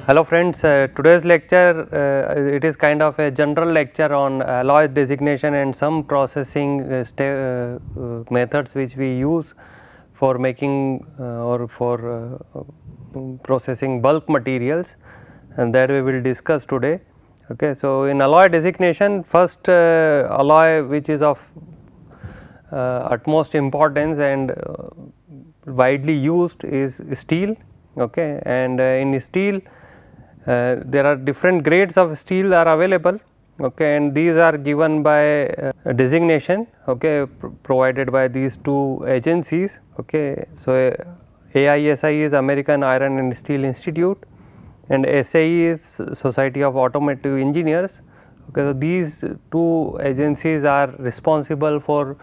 Hello friends, today's lecture it is kind of a general lecture on alloy designation and some processing methods which we use for making or for processing bulk materials, and that we will discuss today. Okay, so in alloy designation, first alloy which is of utmost importance and widely used is steel. Okay, and in steel there are different grades of steel are available, okay, and these are given by designation, okay, provided by these two agencies. Okay, so AISI is American Iron and Steel Institute, and SAE is Society of Automotive Engineers. Okay, so these two agencies are responsible for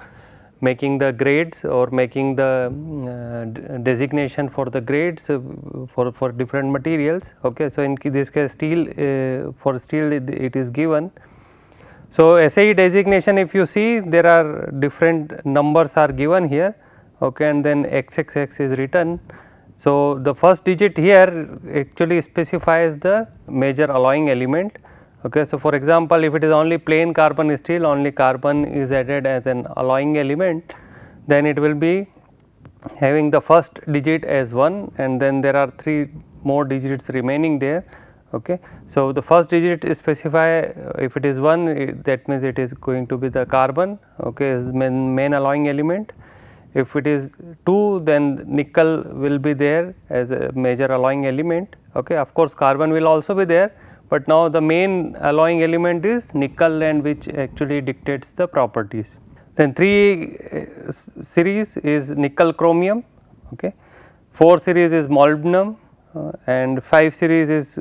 making the grades or making the designation for the grades for different materials. Okay, so in this case steel, for steel it is given. So SAE designation, if you see, there are different numbers are given here, okay, and then XXX is written. So the first digit here actually specifies the major alloying element. Okay, so for example, if it is only plain carbon steel, only carbon is added as an alloying element, then it will be having the first digit as 1, and then there are 3 more digits remaining there. Okay, so the first digit is specify, if it is 1, that means it is going to be the carbon, okay, is main alloying element. If it is 2, then nickel will be there as a major alloying element. Okay, of course carbon will also be there, but now the main alloying element is nickel, and which actually dictates the properties. Then 3 series is nickel chromium, okay, 4 series is molybdenum, and 5 series is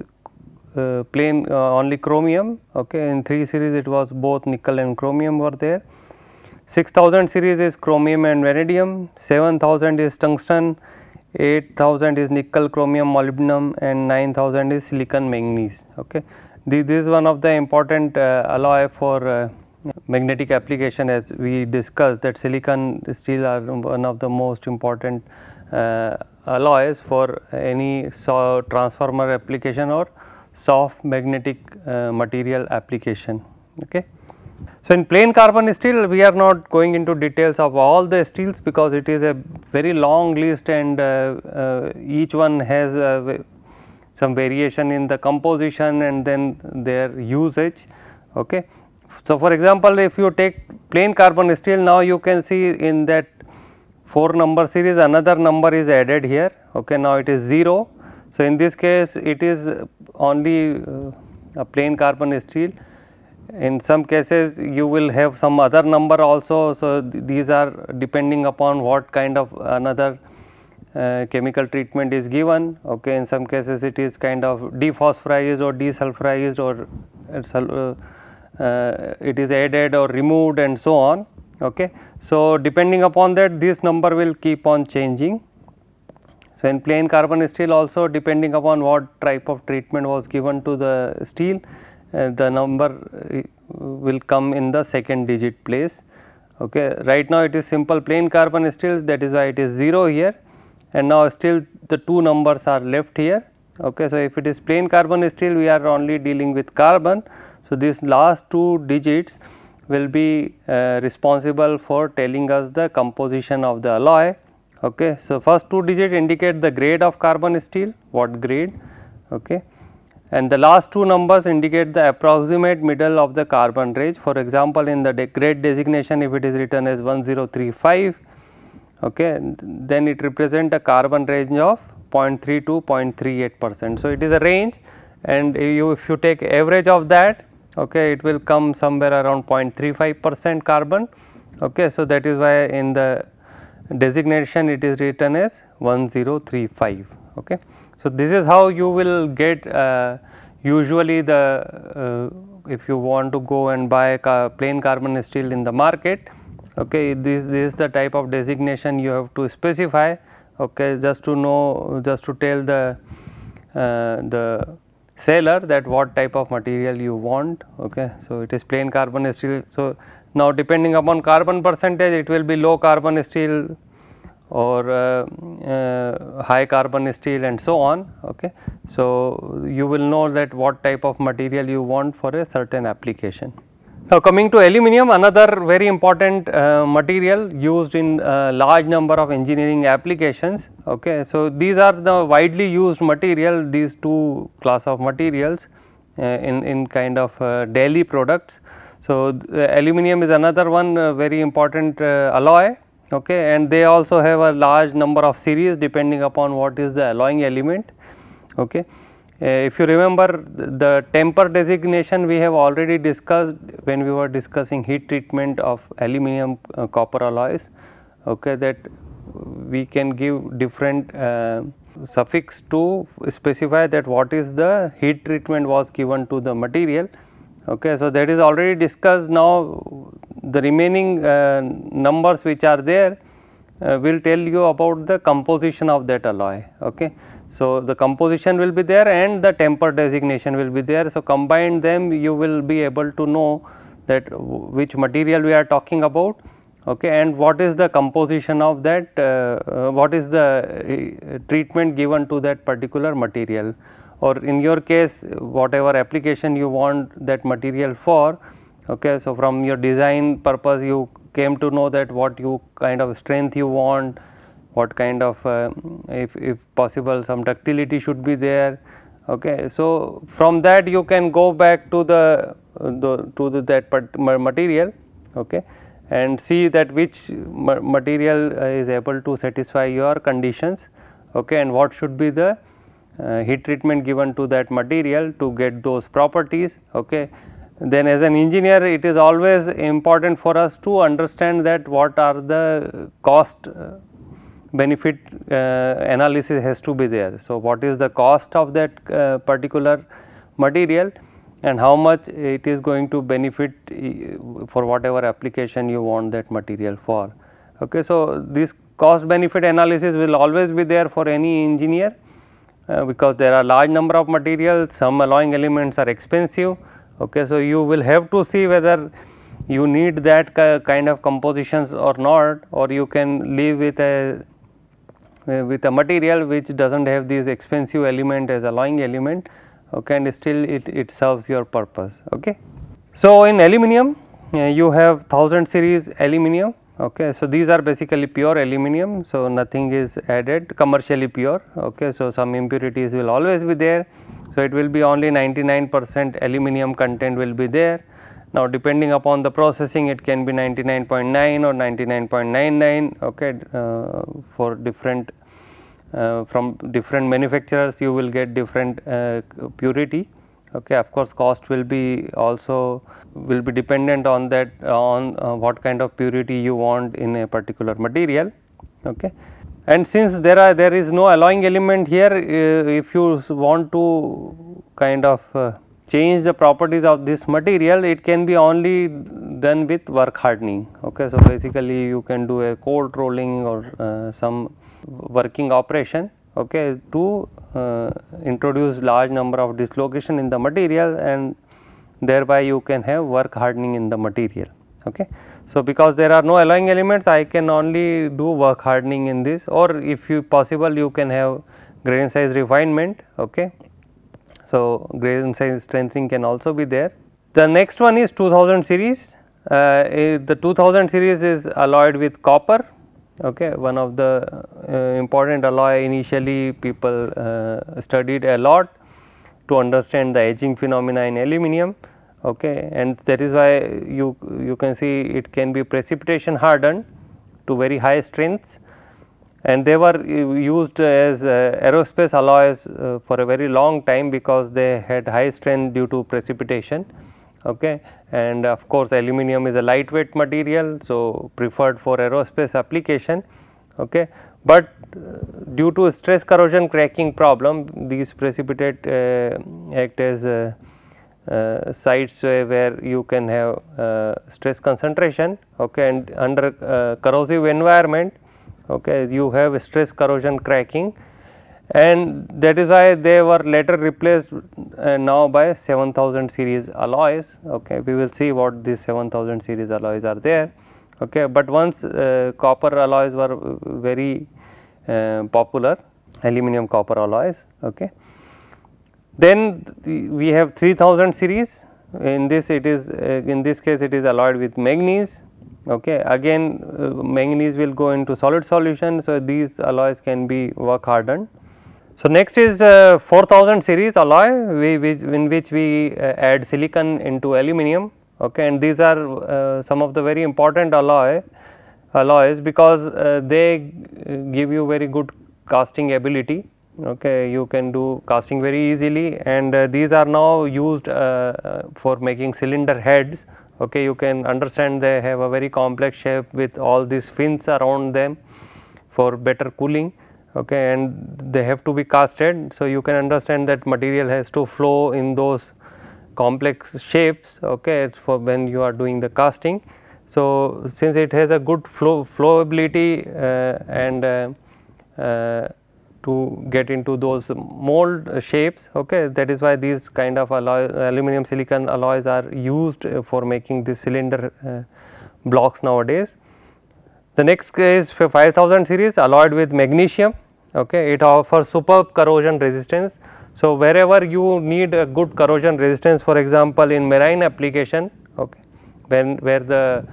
plain only chromium. Okay, in 3 series it was both nickel and chromium were there. 6000 series is chromium and vanadium, 7000 is tungsten, 8000 is nickel, chromium, molybdenum, and 9000 is silicon manganese. Okay, this is one of the important alloy for magnetic application, as we discussed that silicon steel are one of the most important alloys for any transformer application or soft magnetic material application. Okay. So, in plain carbon steel we are not going into details of all the steels, because it is a very long list, and each one has some variation in the composition and then their usage. Okay. So, for example, if you take plain carbon steel, now you can see in that 4 number series another number is added here. Okay. Now, it is 0. So, in this case it is only a plain carbon steel. In some cases you will have some other number also. So, these are depending upon what kind of another chemical treatment is given. Okay. In some cases it is kind of dephosphorized or desulfurized, or it is added or removed and so on. Okay. So, depending upon that this number will keep on changing. So, in plain carbon steel also, depending upon what type of treatment was given to the steel, the number will come in the second digit place. Okay. Right now it is simple plain carbon steel, that is why it is 0 here, and now still the 2 numbers are left here. Okay. So, if it is plain carbon steel, we are only dealing with carbon. So, these last 2 digits will be responsible for telling us the composition of the alloy. Okay. So, first 2 digits indicate the grade of carbon steel, what grade. Okay. And the last 2 numbers indicate the approximate middle of the carbon range. For example, in the grade designation, if it is written as 1035, okay, then it represents a carbon range of 0.3 to 0.38%. So, it is a range, and if you take average of that, okay, it will come somewhere around 0.35% carbon. Okay. So, that is why in the designation it is written as 1035. Okay. So, this is how you will get usually the if you want to go and buy plain carbon steel in the market. Okay, this is the type of designation you have to specify. Okay, just to know, just to tell the seller that what type of material you want. Okay, so it is plain carbon steel. So, now depending upon carbon percentage, it will be low carbon steel, or high carbon steel and so on. Okay. So, you will know that what type of material you want for a certain application. Now, coming to aluminum, another very important material used in large number of engineering applications. Okay. So, these are the widely used material, these two class of materials in kind of daily products. So, aluminum is another one very important alloy, okay, and they also have a large number of series depending upon what is the alloying element. Okay. If you remember, the temper designation we have already discussed when we were discussing heat treatment of aluminum copper alloys, okay, that we can give different suffix to specify that what is the heat treatment was given to the material. Okay. So, that is already discussed. Now, the remaining numbers which are there will tell you about the composition of that alloy. Okay. So, the composition will be there and the temper designation will be there. So, combine them, you will be able to know that which material we are talking about, okay, and what is the composition of that, what is the treatment given to that particular material, or in your case whatever application you want that material for. Okay. So, from your design purpose you came to know that what you kind of strength you want, what kind of if possible some ductility should be there. Okay. So, from that you can go back to that material, okay, and see that which material is able to satisfy your conditions, okay, and what should be the heat treatment given to that material to get those properties. Okay. Then as an engineer it is always important for us to understand that what are the cost benefit analysis has to be there. So, what is the cost of that particular material and how much it is going to benefit for whatever application you want that material for. Okay. So, this cost benefit analysis will always be there for any engineer because there are large number of materials, some alloying elements are expensive. Okay. So, you will have to see whether you need that kind of compositions or not, or you can live with a material which does not have this expensive element as alloying element, okay, and still it serves your purpose. Okay. So, in aluminum you have 1000 series aluminum. Okay. So, these are basically pure aluminum. So, nothing is added, commercially pure. Okay. So, some impurities will always be there. So, it will be only 99% aluminum content will be there. Now, depending upon the processing it can be 99.9 or 99.99, okay, for different from different manufacturers you will get different purity. Okay. Of course, cost will be also will be dependent on that on what kind of purity you want in a particular material. Okay. And since there is no alloying element here, if you want to kind of change the properties of this material, it can be only done with work hardening. Okay. So, basically you can do a cold rolling or some working operation, okay, to introduce large number of dislocation in the material, and thereby you can have work hardening in the material. Okay. So, because there are no alloying elements, I can only do work hardening in this, or if you possible you can have grain size refinement. Okay. So, grain size strengthening can also be there. The next one is 2000 series. The 2000 series is alloyed with copper. Okay. One of the important alloy initially people studied a lot to understand the aging phenomena in aluminum. Okay. And that is why you can see it can be precipitation hardened to very high strengths, and they were used as aerospace alloys for a very long time because they had high strength due to precipitation. Okay. And of course, aluminum is a lightweight material, so preferred for aerospace application. Okay. But due to stress corrosion cracking problem, these precipitate act as sites where you can have stress concentration. Okay. And under corrosive environment, okay, you have stress corrosion cracking, and that is why they were later replaced now by 7000 series alloys. Okay. We will see what these 7000 series alloys are there. Okay. But once copper alloys were very popular, aluminum copper alloys. Okay. Then we have 3000 series. In this it is in this case it is alloyed with manganese. Okay. Again manganese will go into solid solution. So, these alloys can be work hardened. So, next is 4000 series alloy in which we add silicon into aluminum. Okay. And these are some of the very important alloys because they give you very good casting ability. Okay. You can do casting very easily, and these are now used for making cylinder heads. Okay. You can understand they have a very complex shape with all these fins around them for better cooling. Okay. And they have to be casted. So, you can understand that material has to flow in those complex shapes, okay, for when you are doing the casting. So, since it has a good flowability and to get into those mold shapes, okay, that is why these kind of aluminum silicon alloys are used for making this cylinder blocks nowadays. The next is 5000 series alloyed with magnesium. Okay. It offers superb corrosion resistance. So, wherever you need a good corrosion resistance, for example, in marine application, okay, where the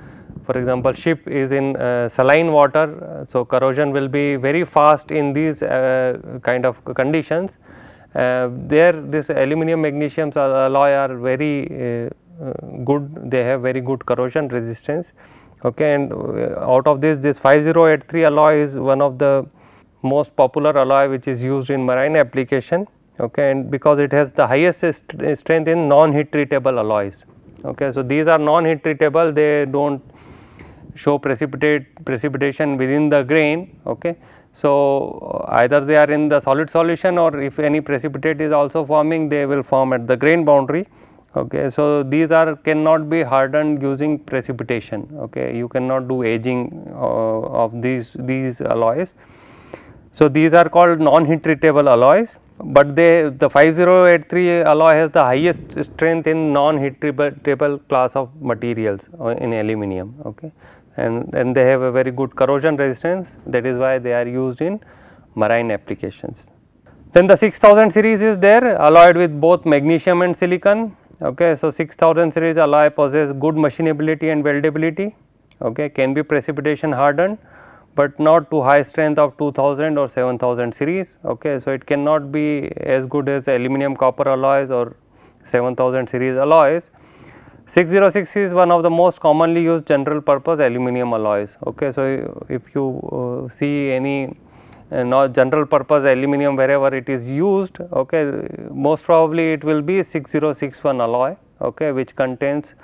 for example, ship is in saline water, so corrosion will be very fast in these kind of conditions. There this aluminum magnesium alloy are very good, they have very good corrosion resistance. Okay. And out of this 5083 alloy is one of the most popular alloy which is used in marine application. Okay. And because it has the highest strength in non-heat treatable alloys. Okay. So, these are non-heat treatable, they do not show precipitation within the grain. Okay. So, either they are in the solid solution, or if any precipitate is also forming, they will form at the grain boundary. Okay. So, these are cannot be hardened using precipitation. Okay. You cannot do aging of these alloys. So, these are called non-heat treatable alloys, but the 5083 alloy has the highest strength in non-heat treatable class of materials in aluminum. Okay. And they have a very good corrosion resistance, that is why they are used in marine applications. Then the 6000 series is there, alloyed with both magnesium and silicon. Okay. So, 6000 series alloy possess good machinability and weldability. Okay. Can be precipitation hardened, but not to high strength of 2000 or 7000 series. Okay. So, it cannot be as good as aluminum copper alloys or 7000 series alloys. 606 is one of the most commonly used general purpose aluminum alloys. Okay. So, if you see any not general purpose aluminum wherever it is used, okay, most probably it will be 6061 alloy, okay, which contains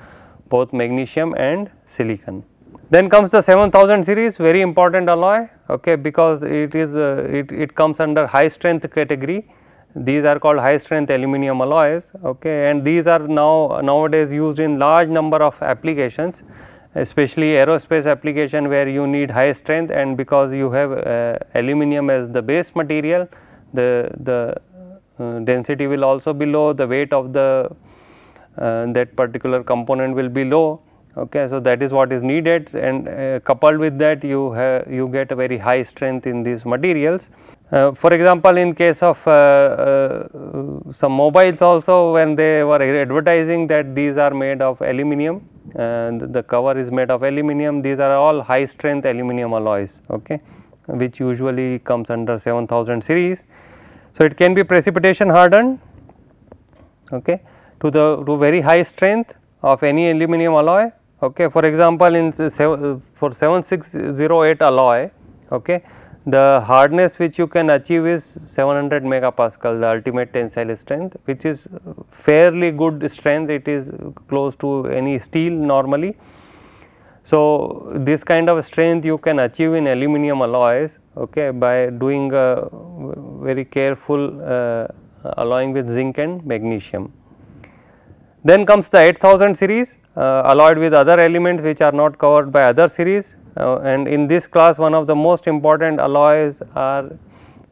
both magnesium and silicon. Then comes the 7000 series, very important alloy, okay, because it is it comes under high strength category. These are called high strength aluminum alloys, okay, and these are nowadays used in large number of applications, especially aerospace application where you need high strength, and because you have aluminum as the base material, the density will also be low, the weight of the that particular component will be low. Okay. So, that is what is needed, and coupled with that you get a very high strength in these materials. For example, in case of some mobiles also, when they were advertising that these are made of aluminum and the cover is made of aluminum, these are all high strength aluminum alloys, okay, which usually comes under 7000 series. So, it can be precipitation hardened, okay, to very high strength of any aluminum alloy. Okay. For example, in for 7608 alloy, okay, the hardness which you can achieve is 700 megapascal, the ultimate tensile strength, which is fairly good strength, it is close to any steel normally. So, this kind of strength you can achieve in aluminum alloys, okay, by doing a very careful alloying with zinc and magnesium. Then comes the 8000 series, alloyed with other elements which are not covered by other series, and in this class one of the most important alloys are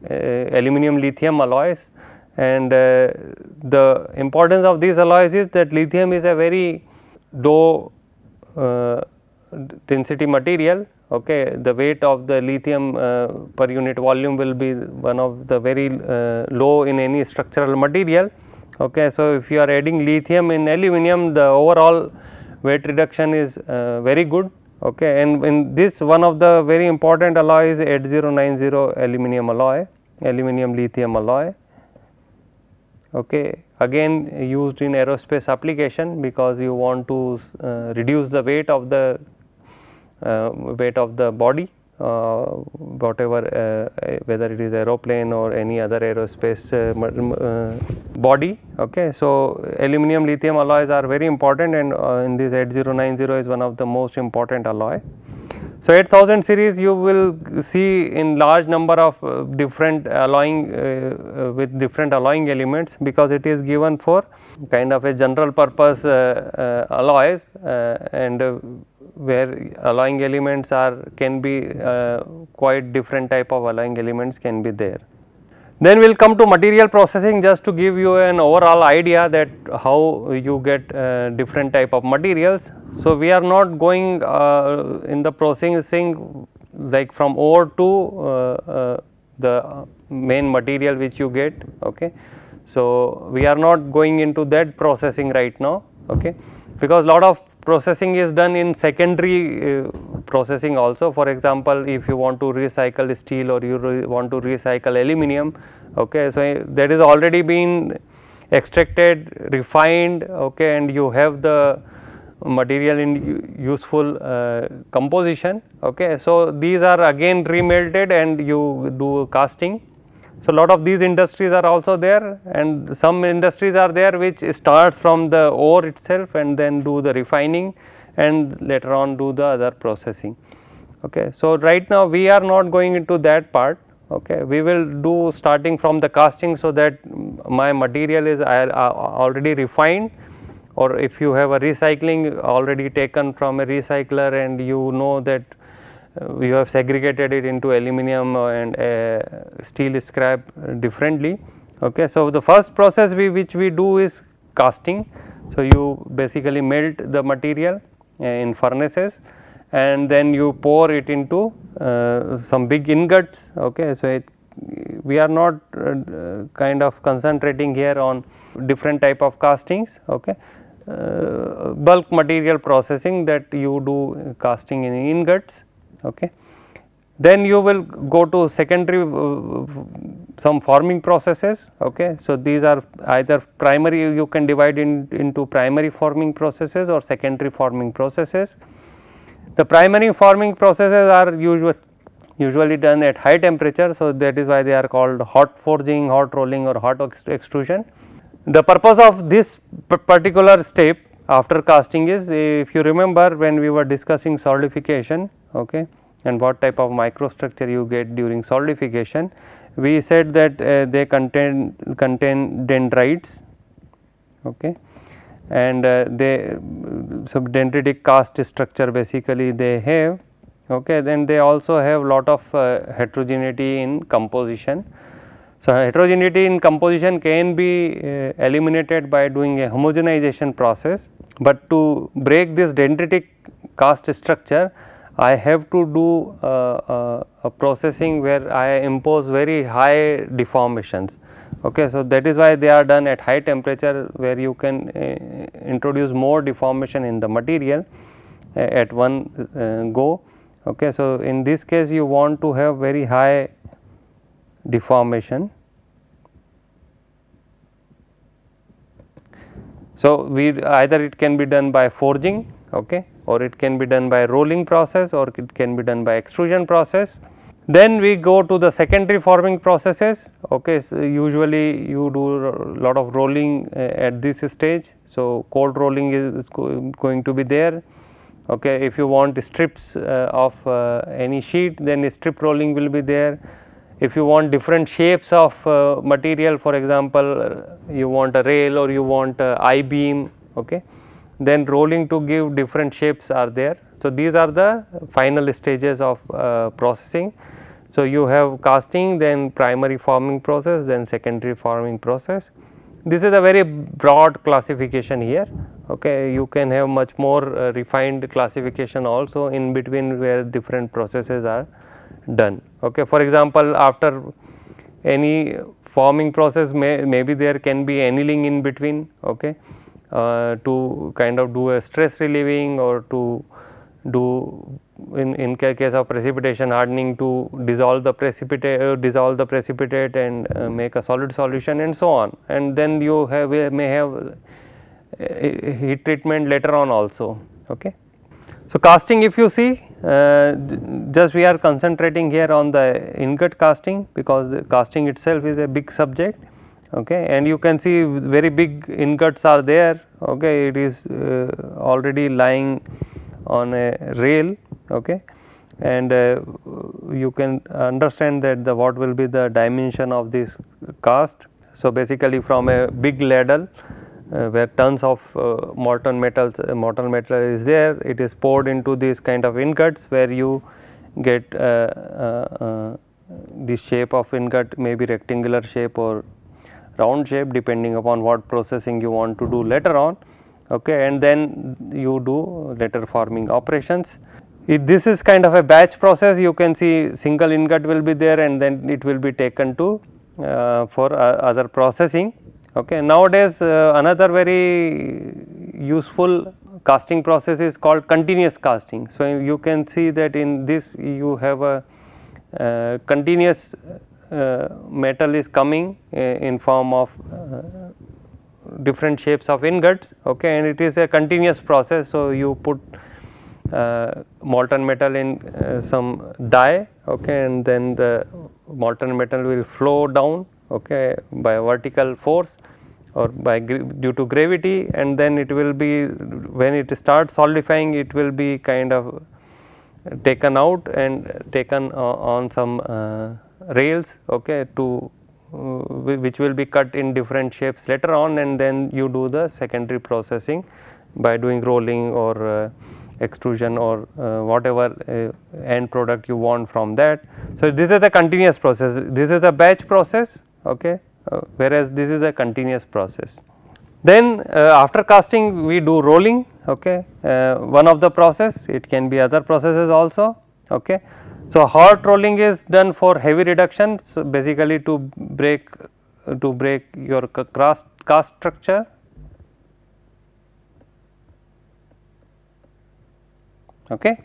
aluminum lithium alloys, and the importance of these alloys is that lithium is a very low density material. Okay. The weight of the lithium per unit volume will be one of the very low in any structural material. Okay, so if you are adding lithium in aluminum, the overall weight reduction is very good. Okay, and in this, one of the very important alloy is 8090 aluminum alloy, aluminum lithium alloy. Okay, again used in aerospace application, because you want to reduce the weight of the body, whatever, whether it is aeroplane or any other aerospace body. Okay, so aluminum lithium alloys are very important, and in this 8090 is one of the most important alloy. So 8000 series you will see in large number of different alloying with different alloying elements, because it is given for kind of a general purpose alloys, and where alloying elements can be quite different type of alloying elements can be there. Then we will come to material processing, just to give you an overall idea that how you get different type of materials. So, we are not going in the processing like from ore to the main material which you get. Okay. So, we are not going into that processing right now, okay, because lot of processing is done in secondary processing also. For example, if you want to recycle steel or you want to recycle aluminum, okay, so that is already been extracted, refined, okay, and you have the material in useful composition. Okay, so these are again remelted and you do casting. So, lot of these industries are also there, and some industries are there which starts from the ore itself and then do the refining and later on do the other processing. Okay. So, right now we are not going into that part. Okay. We will do starting from the casting, so that my material is already refined, or if you have a recycling already taken from a recycler and you know that you have segregated it into aluminum and steel scrap differently. Okay. So, the first process which we do is casting. So, you basically melt the material in furnaces and then you pour it into some big ingots. Okay. So, we are not kind of concentrating here on different type of castings. Okay. Bulk material processing, that you do casting in ingots. Okay. Then you will go to secondary some forming processes. Okay. So, these are either primary, you can divide into primary forming processes or secondary forming processes. The primary forming processes are usually done at high temperature. So, that is why they are called hot forging, hot rolling or hot extrusion. The purpose of this particular step after casting is, if you remember when we were discussing solidification, okay, and what type of microstructure you get during solidification, we said that they contain dendrites, okay, and so dendritic cast structure basically they have, okay. Then they also have lot of heterogeneity in composition. So, heterogeneity in composition can be eliminated by doing a homogenization process, but to break this dendritic cast structure, I have to do a processing where I impose very high deformations. Okay. So, that is why they are done at high temperature, where you can introduce more deformation in the material at one go. Okay. So, in this case you want to have very high deformation. So, either it can be done by forging, okay, or it can be done by rolling process, or it can be done by extrusion process. Then we go to the secondary forming processes. Okay. So, usually you do a lot of rolling at this stage. So, cold rolling is going to be there. Okay. If you want strips of any sheet, then strip rolling will be there. If you want different shapes of material, for example, you want a rail or you want a I-beam, okay, then rolling to give different shapes are there. So, these are the final stages of processing. So, you have casting, then primary forming process, then secondary forming process. This is a very broad classification here. Okay. You can have much more refined classification also in between, where different processes are done. Okay. For example, after any forming process maybe there can be annealing in between, okay, to kind of do a stress relieving, or to do in case of precipitation hardening, to dissolve the precipitate and make a solid solution and so on, and then you may have heat treatment later on also. Okay. So, casting, if you see, just we are concentrating here on the ingot casting, because the casting itself is a big subject, okay, and you can see very big ingots are there, okay. It is already lying on a rail, okay, and you can understand that what will be the dimension of this cast. So, basically from a big ladle where tons of molten metal is there, it is poured into these kind of ingots, where you get the shape of ingot, maybe rectangular shape or round shape, depending upon what processing you want to do later on, okay, and then you do later forming operations. If this is kind of a batch process, you can see single ingot will be there, and then it will be taken to for other processing. Okay. Nowadays, another very useful casting process is called continuous casting. So, you can see that in this you have a continuous metal is coming in form of different shapes of ingots, okay, and it is a continuous process. So, you put molten metal in some die, okay, and then the molten metal will flow down, okay, by vertical force or by due to gravity, and then it will be, when it starts solidifying, it will be kind of taken out and taken on some rails, okay, to which will be cut in different shapes later on, and then you do the secondary processing by doing rolling or extrusion or whatever end product you want from that. So, this is the continuous process, this is a batch process, okay, whereas this is a continuous process. Then after casting we do rolling, okay, one of the process, it can be other processes also, okay. So, hot rolling is done for heavy reduction, so basically to break your cast structure. Okay.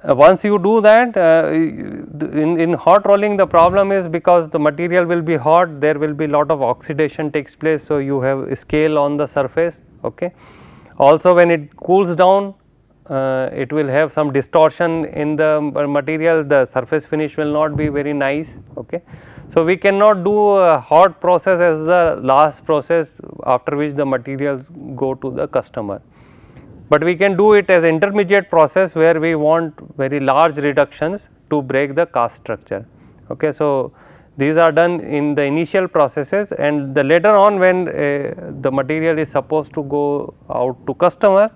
Once you do that, in hot rolling the problem is, because the material will be hot, there will be lot of oxidation takes place. So, you have scale on the surface, okay. Also when it cools down, it will have some distortion in the material, the surface finish will not be very nice, okay. So, we cannot do a hot process as the last process after which the materials go to the customer, but we can do it as intermediate process where we want very large reductions to break the cast structure, okay. So, these are done in the initial processes, and the later on when the material is supposed to go out to customer,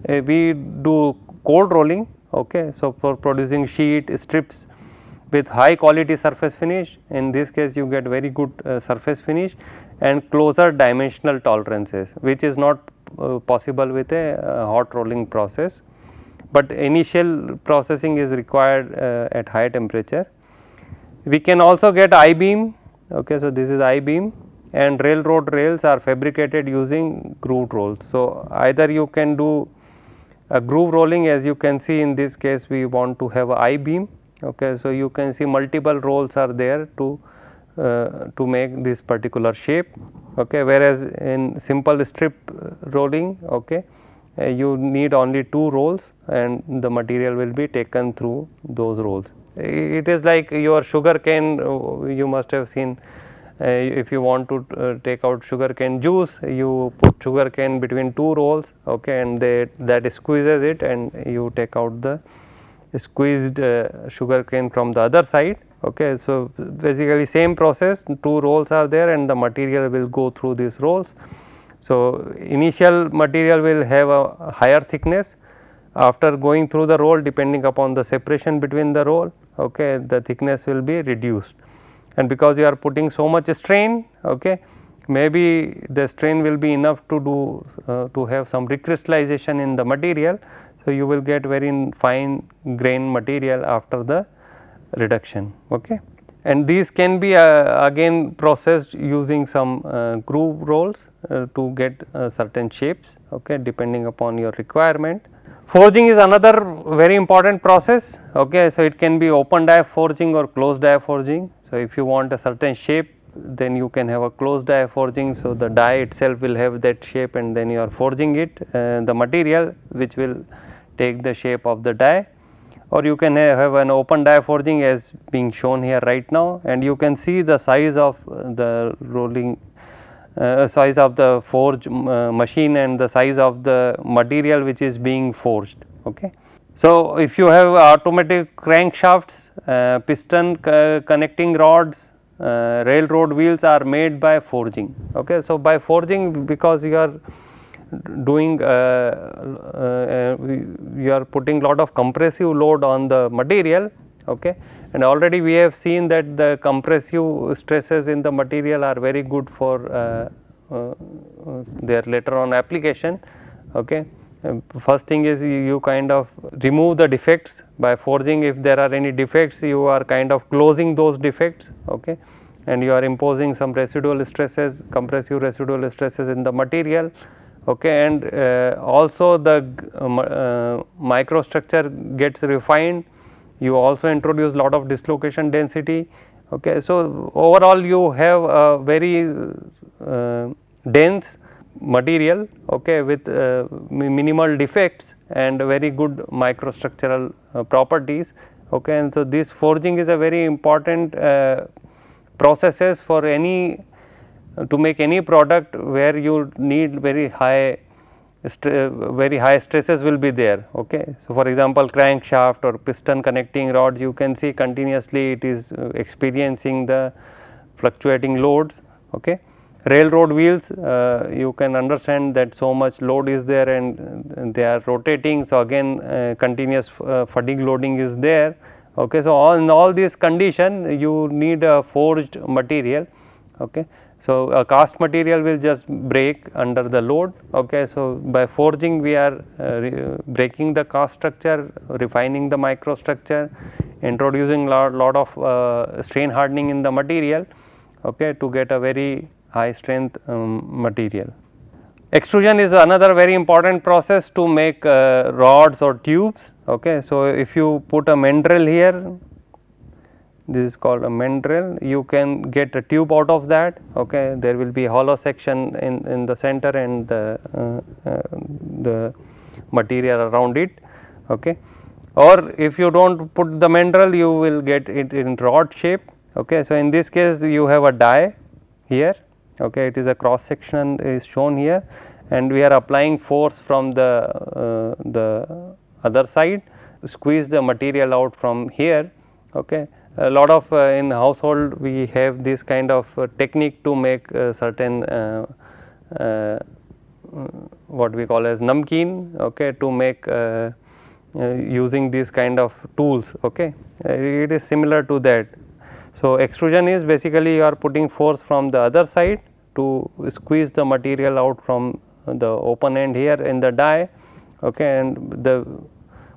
we do cold rolling, okay. So, for producing sheet strips with high quality surface finish, in this case you get very good surface finish and closer dimensional tolerances, which is not possible with a hot rolling process, but initial processing is required at high temperature. We can also get I-beam, okay. So, this is I-beam, and railroad rails are fabricated using grooved rolls. So, either you can do a groove rolling, as you can see in this case we want to have I-beam, okay. So, you can see multiple rolls are there to make this particular shape, okay, whereas in simple strip rolling, okay, you need only 2 rolls and the material will be taken through those rolls. It is like your sugar cane, you must have seen, if you want to take out sugar cane juice, you put sugar cane between 2 rolls, okay, and that squeezes it and you take out the squeezed sugar cane from the other side, okay. So, basically same process, 2 rolls are there and the material will go through these rolls. So, initial material will have a higher thickness, after going through the roll, depending upon the separation between the roll, okay, the thickness will be reduced, and because you are putting so much strain, okay, maybe the strain will be enough to do to have some recrystallization in the material. So, you will get very fine grain material after the reduction, okay. and these can be again processed using some groove rolls to get certain shapes, okay, depending upon your requirement. Forging is another very important process, okay. So, it can be open die forging or closed die forging. So, if you want a certain shape, then you can have a closed die forging. So, the die itself will have that shape and then you are forging it, the material which will take the shape of the die, or you can have an open die forging as being shown here right now, and you can see the size of the rolling size of the forge machine and the size of the material which is being forged. Okay. So, if you have automatic crankshafts, piston connecting rods, railroad wheels are made by forging. Okay. So, by forging, because you are doing you are putting lot of compressive load on the material, okay, and already we have seen that the compressive stresses in the material are very good for their later on application. Okay. First thing is you kind of remove the defects by forging. If there are any defects, you are kind of closing those defects, okay, and you are imposing some residual stresses, compressive residual stresses in the material. Okay, and also the microstructure gets refined. You also introduce lot of dislocation density. Okay, so overall you have a very dense material, okay, with minimal defects and very good microstructural properties. Okay, and so this forging is a very important processes for any to make any product where you need very high stresses will be there. Okay. So, for example, crankshaft or piston connecting rods, you can see continuously it is experiencing the fluctuating loads. Okay. Railroad wheels, you can understand that so much load is there and they are rotating. So, again continuous fatigue loading is there. Okay. So, in all these condition you need a forged material. Okay. So, a cast material will just break under the load. Okay. So, by forging we are breaking the cast structure, refining the microstructure, introducing lot of strain hardening in the material, okay, to get a very high strength material. Extrusion is another very important process to make rods or tubes. Okay. So, if you put a mandrel here, this is called a mandrel, you can get a tube out of that. Okay. There will be a hollow section in the center and the material around it. Okay. Or if you do not put the mandrel, you will get it in rod shape. Okay. So, in this case you have a die here. Okay. It is a cross section is shown here, and we are applying force from the other side, squeeze the material out from here. Okay. A lot of in household we have this kind of technique to make certain what we call as namkeen, okay, to make using these kind of tools. Okay. It is similar to that. So, extrusion is basically you are putting force from the other side to squeeze the material out from the open end here in the die, okay, and the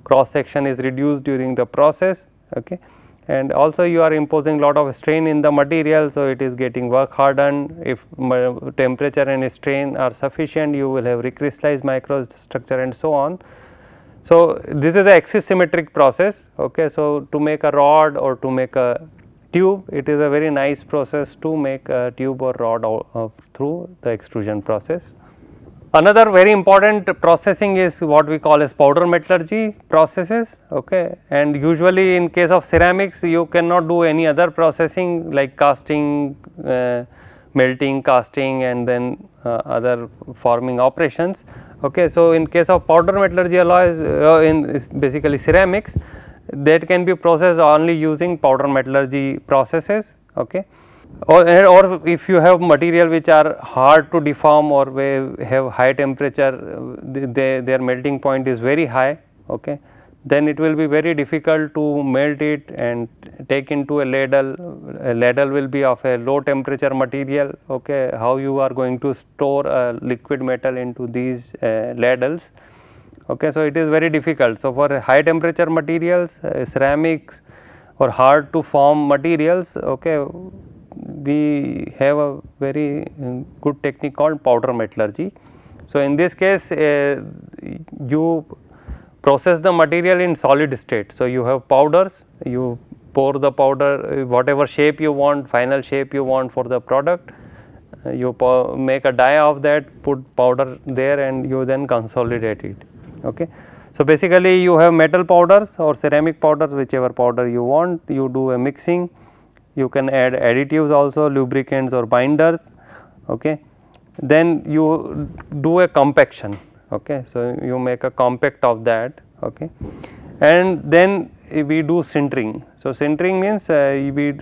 cross section is reduced during the process. Okay. And also you are imposing lot of strain in the material. So, it is getting work hardened. If temperature and strain are sufficient, you will have recrystallized microstructure and so on. So, this is the axis symmetric process. Okay. So, to make a rod or to make a tube, it is a very nice process to make a tube or rod through the extrusion process. Another very important processing is what we call as powder metallurgy processes. Okay. And usually in case of ceramics, you cannot do any other processing like casting, melting, casting, and then other forming operations. Okay. So, in case of powder metallurgy alloys in basically ceramics, that can be processed only using powder metallurgy processes. Okay. Or if you have material which are hard to deform or have high temperature, their melting point is very high, okay, then it will be very difficult to melt it and take into a ladle. A ladle will be of a low temperature material. Okay. How you are going to store a liquid metal into these ladles? Okay. So, it is very difficult. So, for high temperature materials, ceramics or hard to form materials, okay, we have a very good technique called powder metallurgy. So, in this case you process the material in solid state. So, you have powders, you pour the powder whatever shape you want, final shape you want for the product, you make a die of that, put powder there and you then consolidate it. Okay. So, basically you have metal powders or ceramic powders, whichever powder you want, you do a mixing, you can add additives also, lubricants or binders. Okay. Then you do a compaction. Okay. So, you make a compact of that. Okay. And then we do sintering. So, sintering means we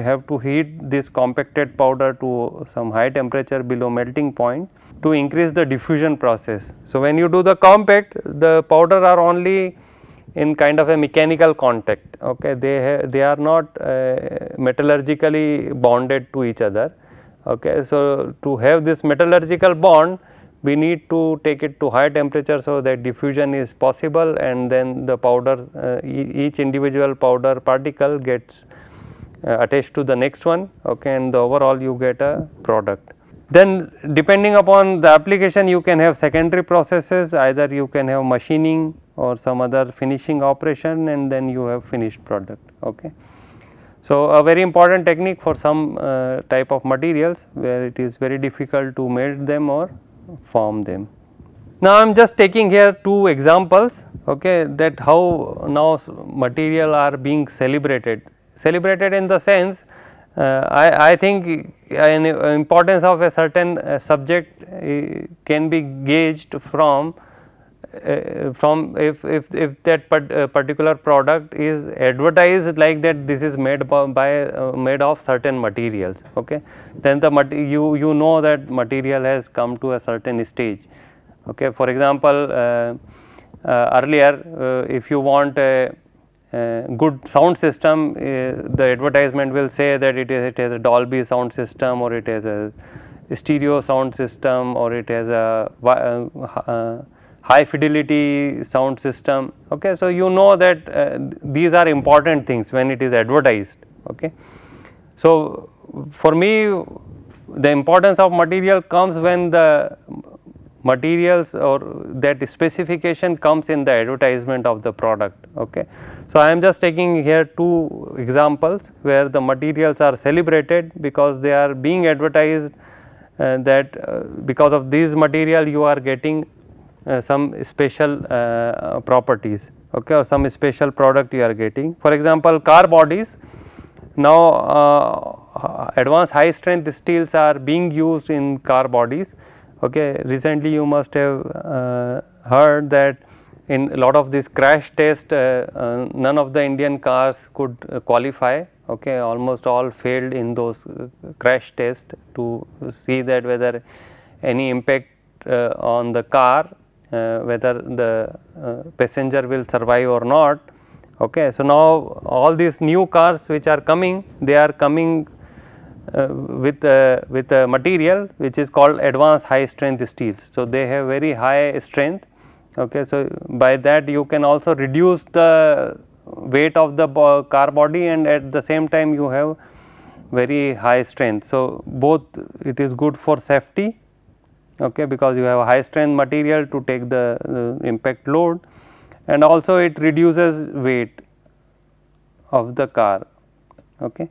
have to heat this compacted powder to some high temperature below melting point to increase the diffusion process. So, when you do the compact, the powder are only in kind of a mechanical contact. Okay. They are not metallurgically bonded to each other. Okay. So, to have this metallurgical bond, we need to take it to high temperature, so that diffusion is possible, and then the powder each individual powder particle gets attached to the next one, okay, and the overall you get a product. Then depending upon the application, you can have secondary processes, either you can have machining or some other finishing operation, and then you have finished product. Okay. So, a very important technique for some type of materials where it is very difficult to melt them or form them. Now, I am just taking here two examples, okay, that how now material are being celebrated in the sense I think an importance of a certain subject can be gauged from if that particular product is advertised like that this is made made of certain materials, okay, then the you know that material has come to a certain stage. Okay. For example, earlier if you want a good sound system, the advertisement will say that it has a Dolby sound system, or it has a stereo sound system, or it has a high fidelity sound system. Okay. So, you know that these are important things when it is advertised. Okay. So, for me the importance of material comes when the materials or that specification comes in the advertisement of the product. Okay. So, I am just taking here two examples where the materials are celebrated because they are being advertised that because of these material you are getting some special properties, okay, or some special product you are getting. For example, car bodies, now advanced high strength steels are being used in car bodies. Okay. Recently you must have heard that in a lot of these crash tests none of the Indian cars could qualify. Okay. Almost all failed in those crash tests to see that whether any impact on the car, whether the passenger will survive or not. Okay. So, now all these new cars which are coming, they are coming with a material which is called advanced high strength steels. So, they have very high strength. Okay. So, by that you can also reduce the weight of the car body, and at the same time you have very high strength. So, both it is good for safety, okay, because you have a high strength material to take the impact load, and also it reduces weight of the car. Okay.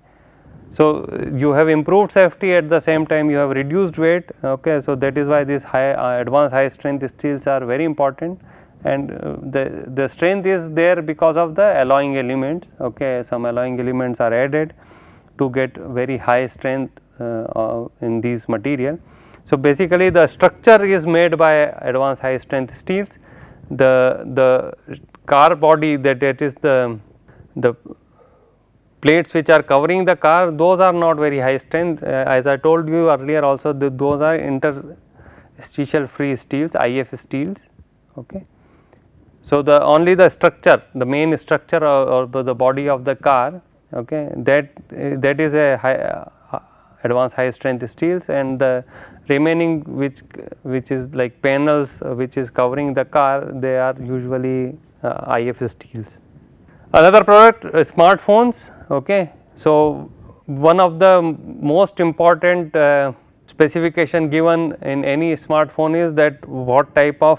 So, you have improved safety, at the same time you have reduced weight. Okay. So, that is why these advanced high strength steels are very important, and the strength is there because of the alloying elements. Okay. Some alloying elements are added to get very high strength in these material. So, basically the structure is made by advanced high strength steels. The car body, that is the plates which are covering the car, those are not very high strength. As I told you earlier also, those are interstitial free steels, IF steels. Okay. So, only the structure, the main structure or the body of the car, okay, that is a advanced high strength steels, and the remaining which is like panels which is covering the car, they are usually IF steels. Another product, smartphones. Okay. So, one of the most important specification given in any smartphone is that what type of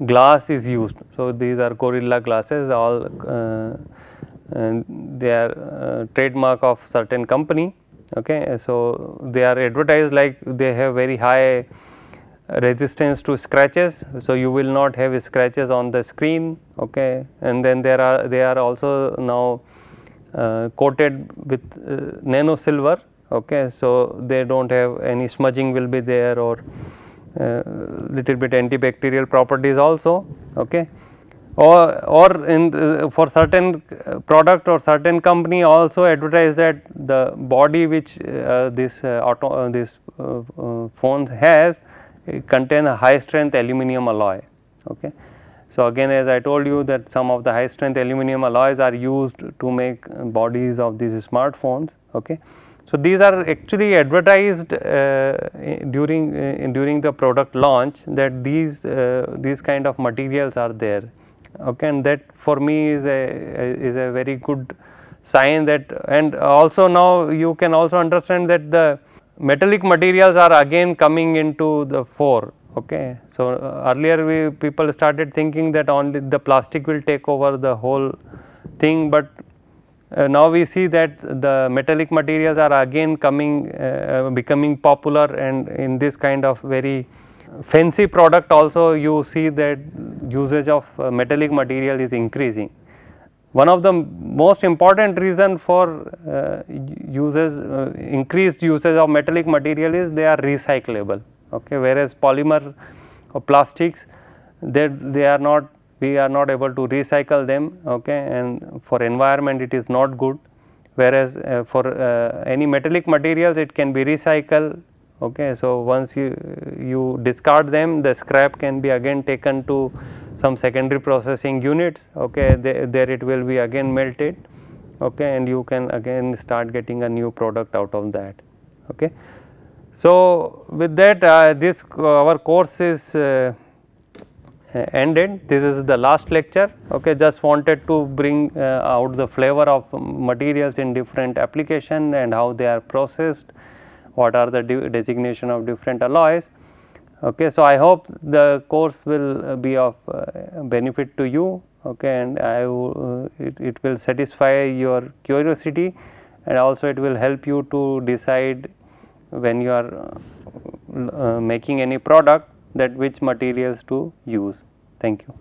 glass is used. So, these are Gorilla glasses, all and they are trademark of certain company. Okay. So, they are advertised like they have very high resistance to scratches. So, you will not have scratches on the screen. Okay. And then they are also now coated with nano silver. Okay. So, they do not have any smudging will be there, or little bit antibacterial properties also. Okay. Or in for certain product or certain company also advertise that the body which this phone has contain a high strength aluminum alloy. Okay. So, again as I told you that some of the high strength aluminum alloys are used to make bodies of these smartphones. Okay. So, these are actually advertised during the product launch, that these kind of materials are there. Okay. And that for me is a very good sign, that, and also now you can also understand that the metallic materials are again coming into the fore. Okay. So, earlier people started thinking that only the plastic will take over the whole thing, but now we see that the metallic materials are again coming becoming popular, and in this kind of very fancy product also you see that usage of metallic material is increasing. One of the most important reason for increased usage of metallic material is they are recyclable. Okay. Whereas polymer or plastics, they are not, we are not able to recycle them. Okay. And for environment it is not good, whereas for any metallic materials it can be recycled. Okay. So, once you discard them, the scrap can be again taken to some secondary processing units. Okay. There it will be again melted. Okay. And you can again start getting a new product out of that. Okay. So, with that this our course is ended. This is the last lecture. Okay. Just wanted to bring out the flavor of materials in different application and how they are processed, what are the designation of different alloys. Okay. So, I hope the course will be of benefit to you. Okay. And it will satisfy your curiosity, and also it will help you to decide when you are making any product, that which materials to use. Thank you.